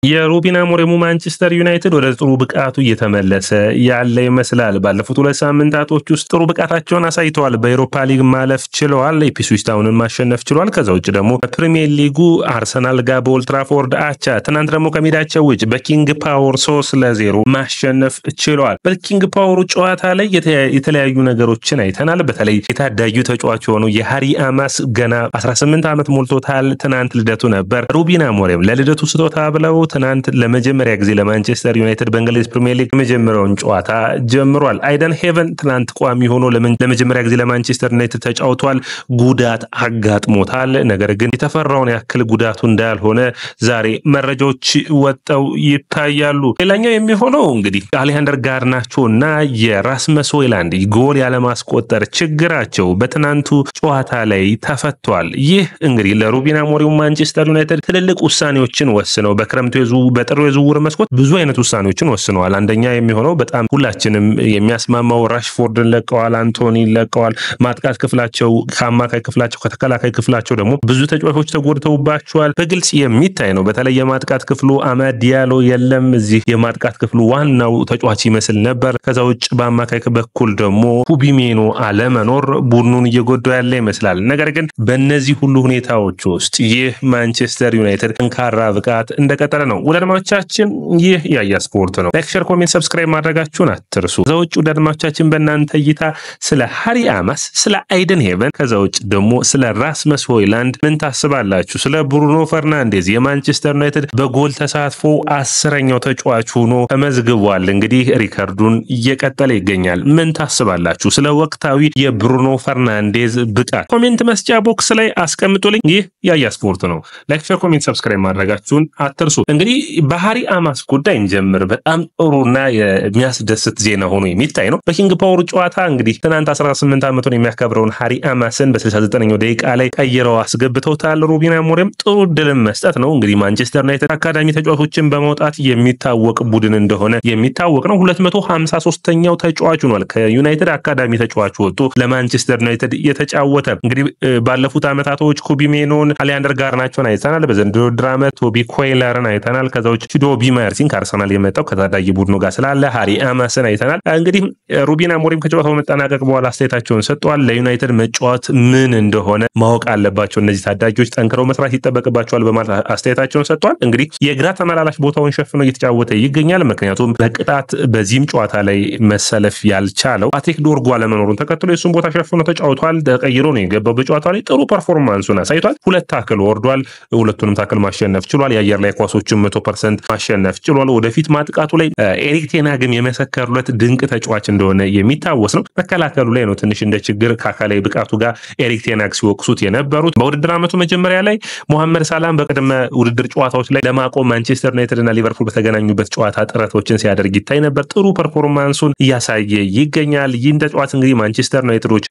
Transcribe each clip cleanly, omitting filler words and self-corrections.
የሩበን አሞሪም ማንቸስተር ዩናይትድ ወደ ጥሩ ብቃቱ እየተመለሰ ያለ ይመስላል። ባለፉት 2 ሳምንታቶች ውስጥ ጥሩ ብቃታቸውን አሳይተዋል። በዩሮፓ ሊግ ማለፍ ችለዋል። ኢፕስዊች ታውንን ማሸነፍ ችለዋል። ከዛ ውጭ ደግሞ በፕሪሚየር ሊጉ አርሰናል ጋር በኦልድ ትራፎርድ አቻ፣ ትናንት ደግሞ ከሜዳቸው ውጭ በኪንግ ፓወር 3-0 ማሸነፍ ችለዋል። በኪንግ ፓወሩ ጨዋታ ላይ የተለያዩ ነገሮችን አይተናል። በተለይ የታዳጊው ተጫዋች የሆነው የሃሪ አማስ ገና 18 ዓመት ሞልቶታል። ትናንት ልደቱ ነበር። ሩበን አሞሪም ለልደቱ ስጦታ ብለው ትናንት ለመጀመሪያ ጊዜ ለማንቸስተር ዩናይትድ በእንግሊዝ ፕሪሚየር ሊግ የመጀመሪያውን ጨዋታ ጀምሯል። አይደን ሄቨን ትናንት ቋሚ ሆኖ ለመጀመሪያ ጊዜ ለማንቸስተር ዩናይትድ ተጫውቷል። ጉዳት አጋጥሞታል። ነገር ግን የተፈራውን ያክል ጉዳቱ እንዳልሆነ ዛሬ መረጃዎች ወጣው ይታያሉ። ሌላኛው የሚሆነው እንግዲህ አሌሃንደር ጋርናቾና የራስመስ ሆይላንድ ጎል ያለማስቆጠር ችግራቸው በትናንቱ ጨዋታ ላይ ተፈቷል። ይህ እንግዲህ ለሩበን አሞሪም ማንቸስተር ዩናይትድ ትልልቅ ውሳኔዎችን ወስነው በክረምቱ በጥሩ የዝውውር መስኮት ብዙ አይነት ውሳኔዎችን ወስነዋል። አንደኛ የሚሆነው በጣም ሁላችንም የሚያስማማው ራሽፎርድን ለቀዋል፣ አንቶኒን ለቀዋል። ማጥቃት ክፍላቸው ከአማካይ ክፍላቸው ከተከላካይ ክፍላቸው ደግሞ ብዙ ተጫዋቾች ተጎድተውባቸዋል። በግልጽ የሚታይ ነው። በተለይ የማጥቃት ክፍሉ አማድ ዲያሎ የለም። እዚህ የማጥቃት ክፍሉ ዋናው ተጫዋች ይመስል ነበር። ከዛ ውጭ በአማካይ በኩል ደግሞ ኩቢሜኖ አለመኖር ቡድኑን እየጎዳው ያለ ይመስላል። ነገር ግን በእነዚህ ሁሉ ሁኔታዎች ውስጥ ይህ ማንቸስተር ዩናይትድ ጠንካራ ብቃት እንደቀጠለ ነው። ወደ አድማጮቻችን ይህ ያያ ስፖርት ነው። ላይክ፣ ሼር፣ ኮሜንት፣ ሰብስክራይብ ማድረጋችሁን አትርሱ። ከዛ ውጭ ወደ አድማጮቻችን በእናንተ እይታ ስለ ሃሪ አማስ፣ ስለ አይደን ሄቨን ከዛ ውጭ ደግሞ ስለ ራስመስ ሆይላንድ ምን ታስባላችሁ? ስለ ብሩኖ ፈርናንዴዝ የማንቸስተር ዩናይትድ በጎል ተሳትፎ 10ኛው ተጫዋች ሆኖ ተመዝግቧል። እንግዲህ ሪከርዱን እየቀጠለ ይገኛል። ምን ታስባላችሁ ስለ ወቅታዊ የብሩኖ ፈርናንዴዝ ብቃት? ኮሜንት መስጫ ቦክስ ላይ አስቀምጡልኝ። ይህ ያያ ስፖርት ነው። ላይክ፣ ሼር፣ ኮሜንት፣ ሰብስክራይብ ማድረጋችሁን አትርሱ። እንግዲህ በሃሪ አማስ ጉዳይ እንጀምር። በጣም ጥሩና የሚያስደስት ዜና ሆኖ የሚታይ ነው። በኪንግ ፓወር ጨዋታ እንግዲህ ትናንት 18 ዓመቱን የሚያከብረውን ሃሪ አማስን በ69ኛው ደቂቃ ላይ ቀይረው አስገብተውታል። ሩበን አሞሪም ጥሩ ድልም መስጠት ነው። እንግዲህ ማንቸስተር ዩናይትድ አካዳሚ ተጫዋቾችን በመውጣት የሚታወቅ ቡድን እንደሆነ የሚታወቅ ነው። 253ኛው ተጫዋች ሆኗል ከዩናይትድ አካዳሚ ተጫዋች ወጥቶ ለማንቸስተር ዩናይትድ የተጫወተ። እንግዲህ ባለፉት ዓመታቶች ኩቢሜኖን፣ አሌሃንደር ጋርናቾን አይተናል። በዘንድሮ ዓመት ቶቢ ኮይለርን አይተናል። ከዛውጭ ዶቢ ማርቲን ከአርሰናል የመጣው ከታዳጊ ቡድኑ ጋር ስላለ ሃሪ አማስን አይተናል። እንግዲህ ሩበን አሞሪም ከጨዋታው መጠናቀቅ በኋላ አስተያየታቸውን ሰጥተዋል። ለዩናይትድ መጫወት ምን እንደሆነ ማወቅ አለባቸው፣ እነዚህ ታዳጊዎች ጠንክረው መስራት ይጠበቅባቸዋል በማለት አስተያየታቸውን ሰጥተዋል። እንግዲህ የግራ ተመላላሽ ቦታውን ሸፍኖ እየተጫወተ ይገኛል። ምክንያቱም በቅጣት በዚህም ጨዋታ ላይ መሰለፍ ያልቻለው ፓትሪክ ዶርጉ አለመኖሩን ተከትሎ የሱን ቦታ ሸፍኖ ተጫውቷል። ተቀይሮ ነው የገባው። በጨዋታው ላይ ጥሩ ፐርፎርማንሱን አሳይቷል። 2 ታክል ወርዷል። ሁለቱንም ታክል ማሸነፍ ችሏል። የአየር ላይ ኳሶችን 100% ማሸነፍ ችሏል። ወደፊት ማጥቃቱ ላይ ኤሪክ ቴን ሃግም የመሰከሩለት ድንቅ ተጫዋች እንደሆነ የሚታወስ ነው። መከላከሉ ላይ ነው ትንሽ እንደ ችግር ከአካላዊ ብቃቱ ጋር ኤሪክ ቴን ሃግ ሲወቅሱት የነበሩት። በውድድር ዓመቱ መጀመሪያ ላይ ሞሐመድ ሳላህን በቅድመ ውድድር ጨዋታዎች ላይ ለማቆም ማንቸስተር ዩናይትድ እና ሊቨርፑል በተገናኙበት ጨዋታ ጥረቶችን ሲያደርግ ይታይ ነበር። ጥሩ ፐርፎርማንሱን እያሳየ ይገኛል። ይህን ተጫዋች እንግዲህ ማንቸስተር ዩናይትዶች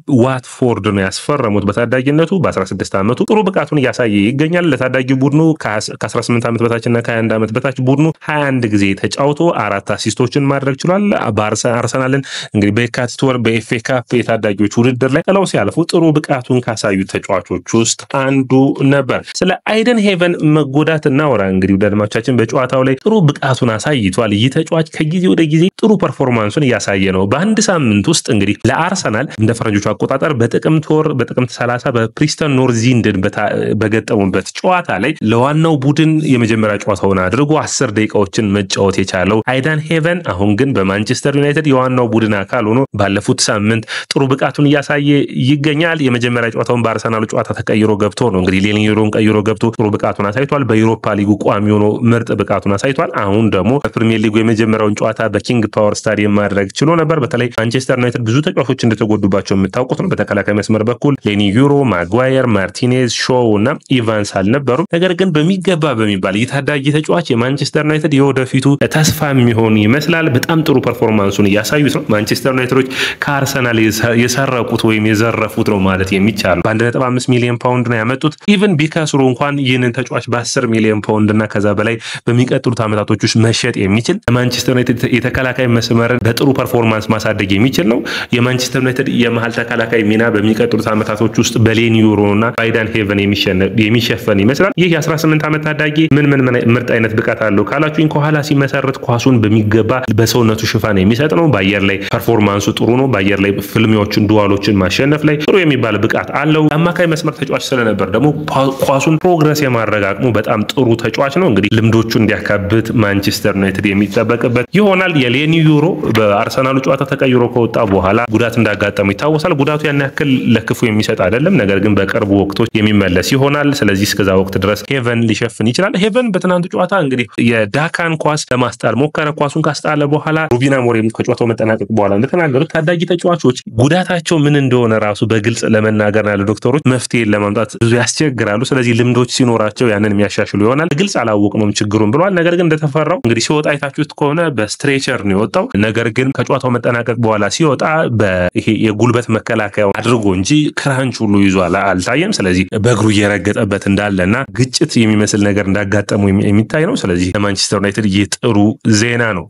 ከዋትፎርድ ነው ያስፈረሙት በታዳጊነቱ። በ16 ዓመቱ ጥሩ ብቃቱን እያሳየ ይገኛል። ለታዳጊ ቡድኑ ከ18 ዓመት በታችና ከ21 ዓመት በታች ቡድኑ 21 ጊዜ ተጫውቶ 4 አሲስቶችን ማድረግ ችሏል። አርሰናልን እንግዲህ በየካቲት ወር በኤፍኤ ካፕ የታዳጊዎች ውድድር ላይ ጥለው ሲያልፉ ጥሩ ብቃቱን ካሳዩ ተጫዋቾች ውስጥ አንዱ ነበር። ስለ አይደን ሄቨን መጎዳት እናወራ። እንግዲህ ወዳድማቻችን በጨዋታው ላይ ጥሩ ብቃቱን አሳይቷል። ይህ ተጫዋች ከጊዜ ወደ ጊዜ ጥሩ ፐርፎርማንሱን እያሳየ ነው። በአንድ ሳምንት ውስጥ እንግዲህ ለአርሰናል እንደ ፈረንጆቹ አቆጣጠር በጥቅምት 30 በፕሪስተን ኖርዚንድን በገጠሙበት ጨዋታ ላይ ለዋናው ቡድን የመጀመሪያ ጨዋታውን አድርጎ 10 ደቂቃዎችን መጫወት የቻለው አይደን ሄቨን አሁን ግን በማንቸስተር ዩናይትድ የዋናው ቡድን አካል ሆኖ ባለፉት ሳምንት ጥሩ ብቃቱን እያሳየ ይገኛል። የመጀመሪያ ጨዋታውን በአርሰናል ጨዋታ ተቀይሮ ገብቶ ነው እንግዲህ ሌኒዮሮን ቀይሮ ገብቶ ጥሩ ብቃቱን አሳይቷል። በዩሮፓ ሊጉ ቋሚ ሆኖ ምርጥ ብቃቱን አሳይቷል። አሁን ደግሞ በፕሪሚየር ሊጉ የመጀመሪያውን ጨዋታ በኪንግ ፓወር ስታዲየም ማድረግ ችሎ ነበር። በተለይ ማንቸስተር ዩናይትድ ብዙ ተጫዋቾች እንደተጎዱባቸው የምታውቁት ነው። በተከላካይ መስመር በኩል ሌኒዮሮ፣ ማጓየር፣ ማርቲኔዝ፣ ሾው እና ኢቫንስ አልነበሩም። ነገር ግን በሚገባ በሚባል የታዳጊ ተጫዋች የማንቸስተር ዩናይትድ የወደፊቱ ተስፋ የሚሆን ይመስላል። በጣም ጥሩ ፐርፎርማንሱን እያሳዩት ነው። ማንቸስተር ዩናይትዶች ከአርሰናል የሰረቁት ወይም የዘረፉት ነው ማለት የሚቻል በ1.5 ሚሊዮን ፓውንድ ነው ያመጡት። ኢቭን ቢከስሩ እንኳን ይህንን ተጫዋች በ10 ሚሊዮን ፓውንድ እና ከዛ በላይ በሚቀጥሉት ዓመታቶች ውስጥ መሸጥ የሚችል ማንቸስተር ዩናይትድ የተከላካይ መስመርን በጥሩ ፐርፎርማንስ ማሳደግ የሚችል ነው። የማንቸስተር ዩናይትድ የመሃል ተከላካይ ሚና በሚቀጥሉት ዓመታቶች ውስጥ በሌኒዮሮና አይደን ሄቨን የሚሸፈን ይመስላል። ይህ የ18 ዓመት ታዳጊ ምን ምን ምርጥ አይነት ብቃት አለው ካላችሁኝ ከኋላ ሲመሰርት ኳሱን በሚገባ በሰውነቱ ሽፋን የሚሰጥ ነው። በአየር ላይ ፐርፎርማንሱ ጥሩ ነው። በአየር ላይ ፍልሚያዎችን ዱዋሎችን ማሸነፍ ላይ ጥሩ የሚባል ብቃት አለው። አማካይ መስመር ተጫዋች ስለነበር ደግሞ ኳሱን ፕሮግረስ የማድረግ አቅሙ በጣም ጥሩ ተጫዋች ነው። እንግዲህ ልምዶቹን እንዲያካብት ማንቸስተር ዩናይትድ የሚጠበቅበት ይሆናል። የሌኒ ዩሮ በአርሰናሉ ጨዋታ ተቀይሮ ከወጣ በኋላ ጉዳት እንዳጋጠመው ይታወሳል። ጉዳቱ ያን ያክል ለክፉ የሚሰጥ አይደለም፣ ነገር ግን በቅርቡ ወቅቶች የሚመለስ ይሆናል። ስለዚህ እስከዛ ወቅት ድረስ ሄቨን ሊሸፍን ይችላል። ሄቨን በትናንቱ ጨዋታ እንግዲህ የዳካን ኳስ ለማስጣል ሞከረ። ኳሱን ካስጣለ በኋላ ሩበን አሞሪም ከጨዋታው መጠናቀቅ በኋላ እንደተናገሩት ታዳጊ ተጫዋቾች ጉዳታቸው ምን እንደሆነ ራሱ በግልጽ ለመናገር ያለ ዶክተሮች መፍትሄ ለማምጣት ብዙ ያስቸግራሉ። ስለዚህ ልምዶች ሲኖራቸው ያንን የሚያሻሽሉ ይሆናል። ግልጽ አላወቅነውም ችግሩን ብሏል። ነገር ግን እንደተፈራው እንግዲህ ሲወጣ አይታችሁት ከሆነ በስትሬቸር ነው የወጣው። ነገር ግን ከጨዋታው መጠናቀቅ በኋላ ሲወጣ በይሄ የጉልበት መከላከያ አድርጎ እንጂ ክራንች ሁሉ ይዟል አልታየም። ስለዚህ በእግሩ እየረገጠበት እንዳለና ግጭት የሚመስል ነገር እንዳጋጠመው የሚታይ ነው። ስለዚህ ለማንቸስተር ዩናይትድ ይህ ጥሩ ዜና ነው።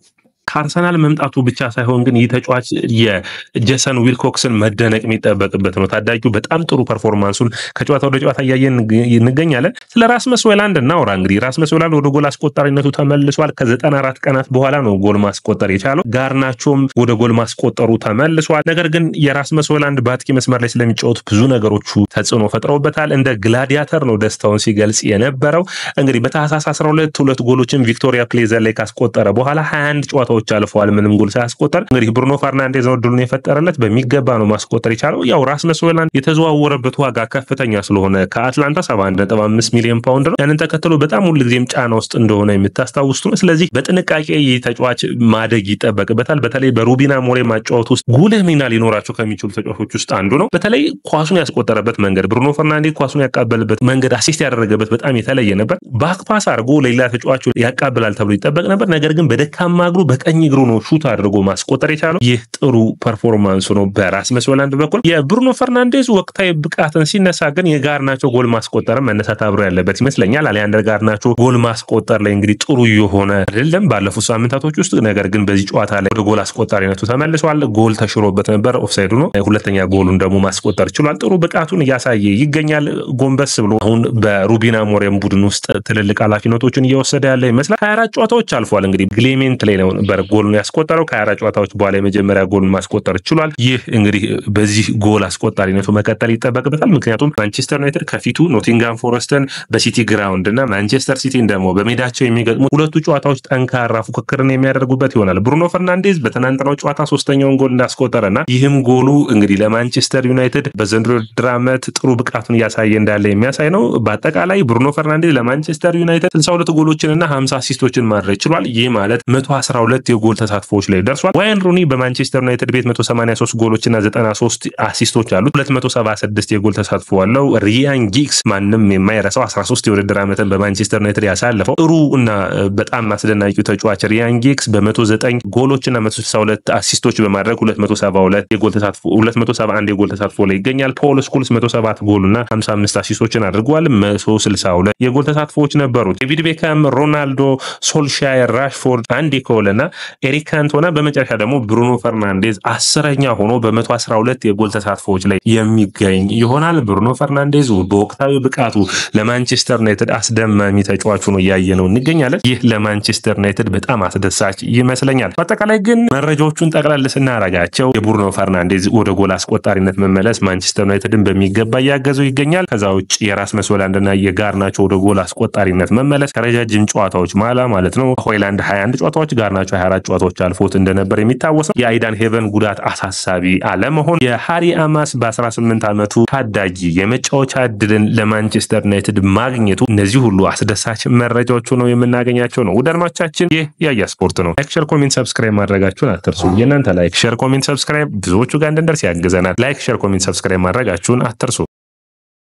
ከአርሰናል መምጣቱ ብቻ ሳይሆን ግን ይህ ተጫዋች የጄሰን ዊልኮክስን መደነቅ የሚጠበቅበት ነው። ታዳጊው በጣም ጥሩ ፐርፎርማንሱን ከጨዋታ ወደ ጨዋታ እያየን እንገኛለን። ስለ ራስመስ ሆይሉንድ እናውራ። እንግዲህ ራስመስ ሆይሉንድ ወደ ጎል አስቆጣሪነቱ ተመልሷል። ከ94 ቀናት በኋላ ነው ጎል ማስቆጠር የቻለው። ጋርናቾም ወደ ጎል ማስቆጠሩ ተመልሷል። ነገር ግን የራስመስ ሆይሉንድ በአጥቂ መስመር ላይ ስለሚጫወቱ ብዙ ነገሮቹ ተጽዕኖ ፈጥረውበታል። እንደ ግላዲያተር ነው ደስታውን ሲገልጽ የነበረው። እንግዲህ በታህሳስ 12 ሁለት ጎሎችን ቪክቶሪያ ፕሌዘር ላይ ካስቆጠረ በኋላ 21 ጨዋታ አልፈዋል ምንም ጎል ሳያስቆጠር። እንግዲህ ብሩኖ ፈርናንዴዝ ነው ድሉን የፈጠረለት። በሚገባ ነው ማስቆጠር የቻለው። ያው ራስመስ ሆይሉንድ የተዘዋወረበት ዋጋ ከፍተኛ ስለሆነ ከአትላንታ 71.5 ሚሊዮን ፓውንድ ነው። ያንን ተከትሎ በጣም ሁልጊዜም ጫና ውስጥ እንደሆነ የምታስታውሱት ነው። ስለዚህ በጥንቃቄ ተጫዋች ማደግ ይጠበቅበታል። በተለይ በሩበን አሞሪም ማጫወት ውስጥ ጉልህ ሚና ሊኖራቸው ከሚችሉ ተጫዋቾች ውስጥ አንዱ ነው። በተለይ ኳሱን ያስቆጠረበት መንገድ ብሩኖ ፈርናንዴዝ ኳሱን ያቃበለበት መንገድ አሲስት ያደረገበት በጣም የተለየ ነበር። ባክ ፓስ አድርጎ ሌላ ተጫዋች ያቃብላል ተብሎ ይጠበቅ ነበር። ነገር ግን በደካማ እግሩ ቀኝ እግሩ ነው ሹት አድርጎ ማስቆጠር የቻለው። ይህ ጥሩ ፐርፎርማንስ ነው በራስመስ ሆይሉንድ በኩል። የብሩኖ ፈርናንዴዝ ወቅታዊ ብቃትን ሲነሳ ግን የጋርናቾ ጎል ማስቆጠር መነሳት አብሮ ያለበት ይመስለኛል። አሊያንደር ጋርናቾ ጎል ማስቆጠር ላይ እንግዲህ ጥሩ የሆነ አይደለም ባለፉት ሳምንታቶች ውስጥ። ነገር ግን በዚህ ጨዋታ ላይ ወደ ጎል አስቆጣሪነቱ ተመልሷል። ጎል ተሽሮበት ነበር፣ ኦፍሳይዱ ነው። ሁለተኛ ጎሉን ደግሞ ማስቆጠር ችሏል። ጥሩ ብቃቱን እያሳየ ይገኛል። ጎንበስ ብሎ አሁን በሩበን አሞሪም ቡድን ውስጥ ትልልቅ ኃላፊነቶችን እየወሰደ ያለ ይመስላል። 24 ጨዋታዎች አልፏል። እንግዲህ ግሌሜንት ላይ ነው ጎሉን ያስቆጠረው። ከ24 ጨዋታዎች በኋላ የመጀመሪያ ጎሉን ማስቆጠር ችሏል። ይህ እንግዲህ በዚህ ጎል አስቆጣሪነቱ መቀጠል ይጠበቅበታል። ምክንያቱም ማንቸስተር ዩናይትድ ከፊቱ ኖቲንጋም ፎረስትን በሲቲ ግራውንድ እና ማንቸስተር ሲቲን ደግሞ በሜዳቸው የሚገጥሙ ሁለቱ ጨዋታዎች ጠንካራ ፉክክርን የሚያደርጉበት ይሆናል። ብሩኖ ፈርናንዴዝ በትናንትናው ጨዋታ ሶስተኛውን ጎል እንዳስቆጠረና ይህም ጎሉ እንግዲህ ለማንቸስተር ዩናይትድ በዘንድሮ ውድድር ዓመት ጥሩ ብቃቱን እያሳየ እንዳለ የሚያሳይ ነው። በአጠቃላይ ብሩኖ ፈርናንዴዝ ለማንቸስተር ዩናይትድ 62 ጎሎችንና 50 አሲስቶችን ማድረግ ችሏል። ይህ ማለት 112 የጎል ተሳትፎዎች ላይ ደርሷል። ዋይን ሩኒ በማንቸስተር ዩናይትድ ቤት 183 ጎሎችና 93 አሲስቶች አሉት። 276 የጎል ተሳትፎ አለው። ሪያን ጊግስ ማንም የማይረሳው 13 የውድድር ዓመትን በማንቸስተር ዩናይትድ ያሳለፈው ጥሩ እና በጣም አስደናቂው ተጫዋች ሪያን ጊግስ በ109 ጎሎችና 162 አሲስቶች በማድረግ 271 የጎል ተሳትፎ ላይ ይገኛል። ፖል ስኩልስ 107 ጎልና 55 አሲስቶችን አድርጓል። 162 የጎል ተሳትፎዎች ነበሩት። ዴቪድ ቤካም፣ ሮናልዶ፣ ሶልሻየር፣ ራሽፎርድ፣ አንዲ ኮል እና ኤሪክ ካንቶና በመጨረሻ ደግሞ ብሩኖ ፈርናንዴዝ 10ኛ ሆኖ በ112 የጎል ተሳትፎዎች ላይ የሚገኝ ይሆናል። ብሩኖ ፈርናንዴዝ በወቅታዊ ብቃቱ ለማንቸስተር ዩናይትድ አስደማሚ ተጫዋች ሆኖ እያየነው እንገኛለን። ይህ ለማንቸስተር ዩናይትድ በጣም አስደሳች ይመስለኛል። በአጠቃላይ ግን መረጃዎቹን ጠቅላላ ስናረጋቸው የብሩኖ ፈርናንዴዝ ወደ ጎል አስቆጣሪነት መመለስ ማንቸስተር ዩናይትድን በሚገባ እያገዘው ይገኛል። ከዛ ውጭ የራስመስ ሆይሉንድና የጋርናቾ ወደ ጎል አስቆጣሪነት መመለስ ከረጃጅም ጨዋታዎች ማለት ነው ሆይሉንድ 21 ጨዋታዎች ጋርናቾ 24 ጨዋታዎች አልፎት እንደነበር የሚታወሰው። የአይዳን ሄቨን ጉዳት አሳሳቢ አለመሆን፣ የሃሪ አማስ በ18 ዓመቱ ታዳጊ የመጫወቻ እድልን ለማንቸስተር ዩናይትድ ማግኘቱ፣ እነዚህ ሁሉ አስደሳች መረጃዎች ነው የምናገኛቸው ነው። ውድ አድማጮቻችን ይህ ያያ ስፖርት ነው። ላይክ፣ ሼር፣ ኮሜንት፣ ሰብስክራይብ ማድረጋችሁን አትርሱ። የእናንተ ላይክ፣ ሼር፣ ኮሜንት፣ ሰብስክራይብ ብዙዎቹ ጋር እንድንደርስ ያግዘናል። ላይክ፣ ሼር፣ ኮሜንት፣ ሰብስክራይብ ማድረጋችሁን አትርሱ።